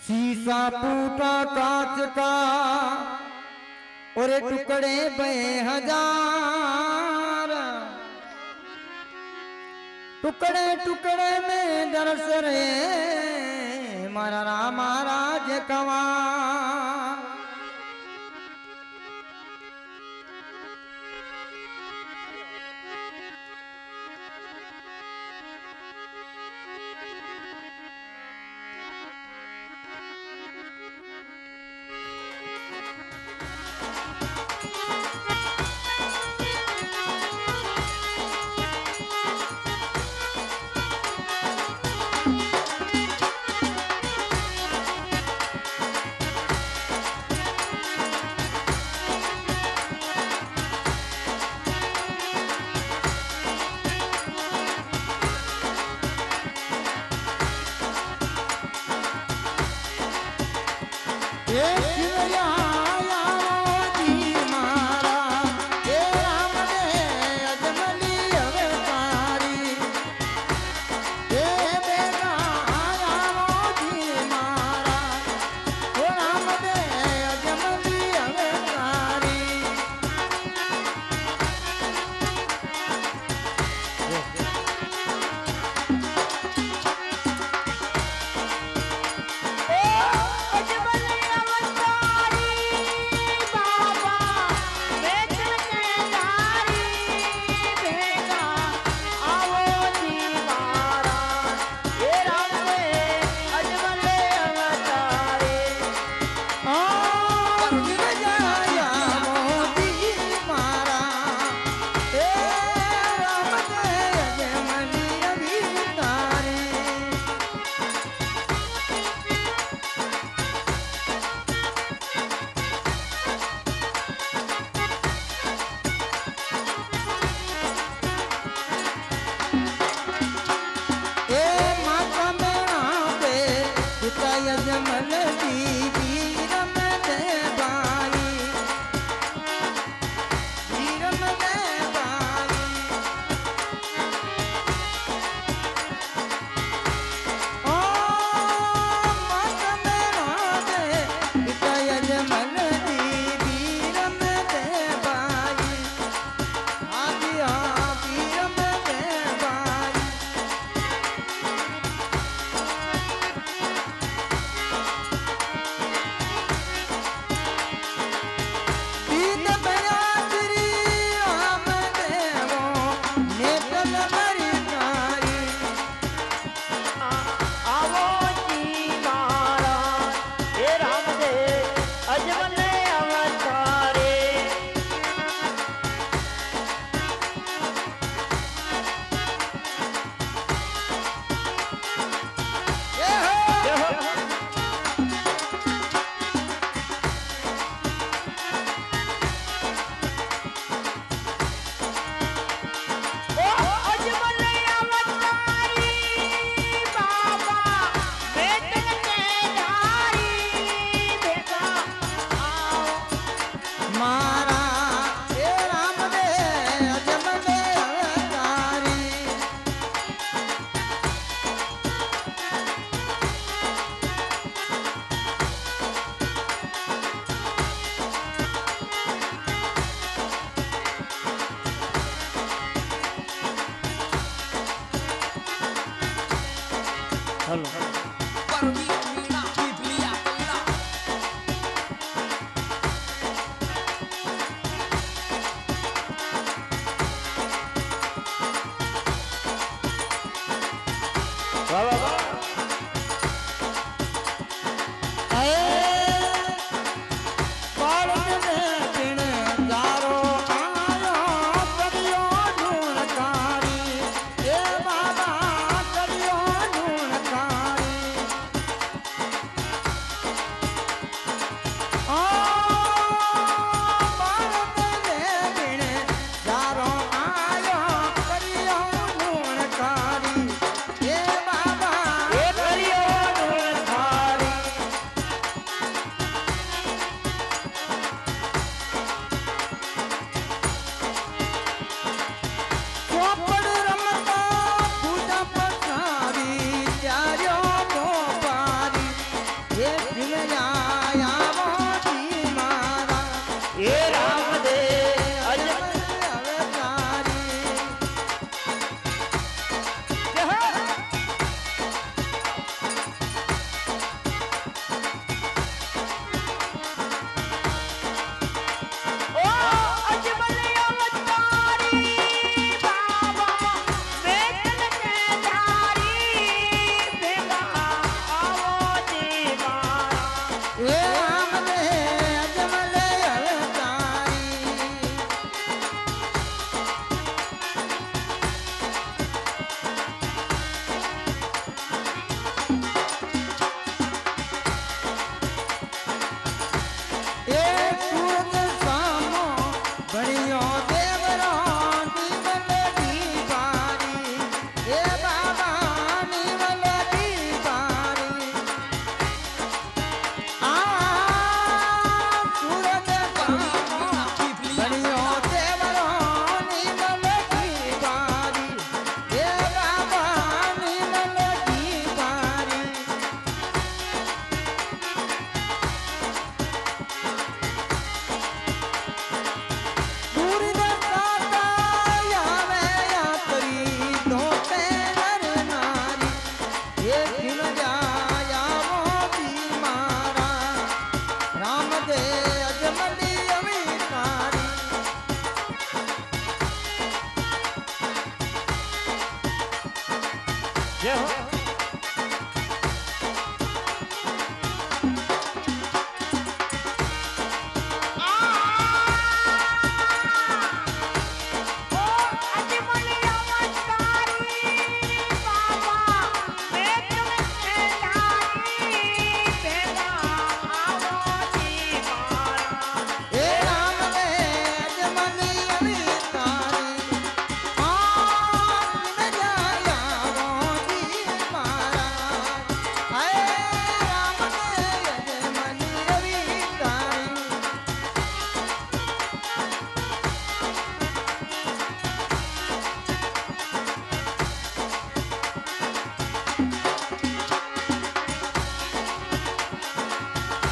शीशा टूटा कांच का और टुकड़े 1000 टुकड़े टुकड़े में दरस रे मारा रामा राज कवा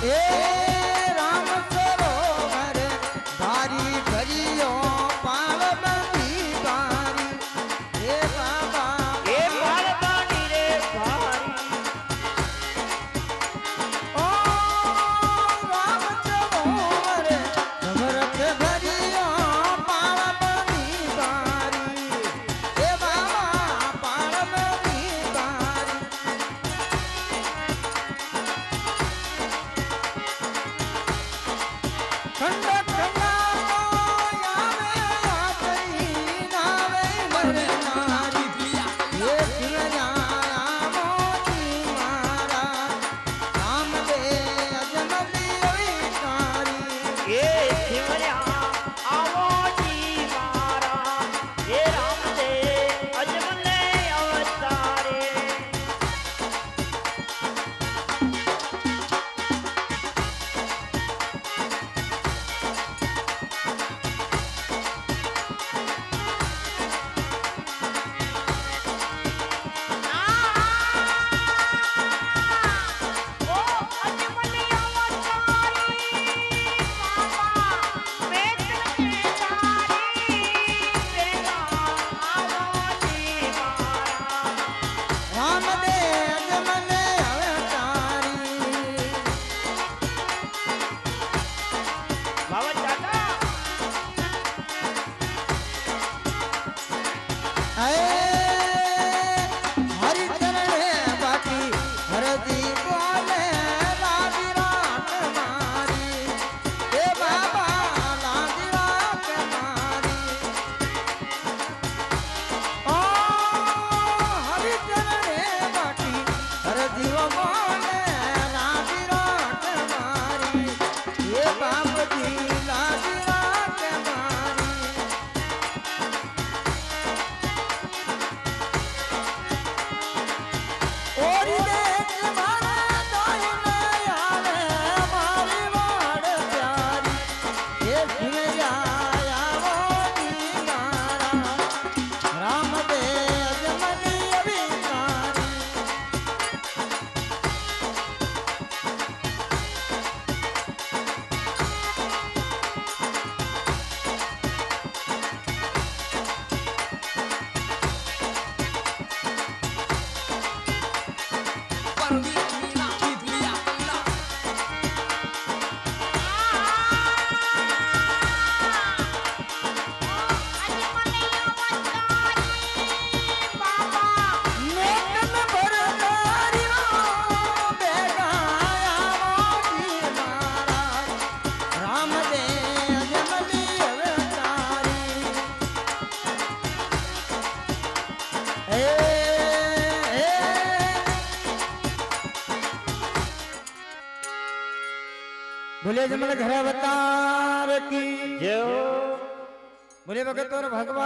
ए राम सरोवर धारी भरियो पार्वती बारी हे बाबा એ પાર્વતી રે ભારી ओ राम सरोवर समरथ भरियो पार्वती बारी हे बाबा पार्वती बारी खंड खंडा यावे यात्री नावे मरे नारी ये सिमराया मोती मारा राम दे अजमली अविकारी એ શિવર્યા આવો જી મારા એ રામ દે અજમલે અવતારે ઓ અજમલે અવતારી બાબા મેં તને તારી પેલા આવો જી મારા राम दे अजमले अवतारी બાબા ચાચા हरि चरणे बाकी हरदी बोले लागी रात मारी हे बाबा लागी रात मारी ओ हरि चरणे बाकी हरदी बोले लागी रात मारी हे बाप जी लागी रात मारी ओरी देख मारे दाई में आवे मारी वाड़ प्यारी ये सिमरिया आवो दीवारा राम दे अजमली अभिकारी नेकन भरतारियो बेगा आवो दीवारा राम दे अजमली अवतारी बोले जमल घर अवतार की જેઓ बोले भगत और भगवान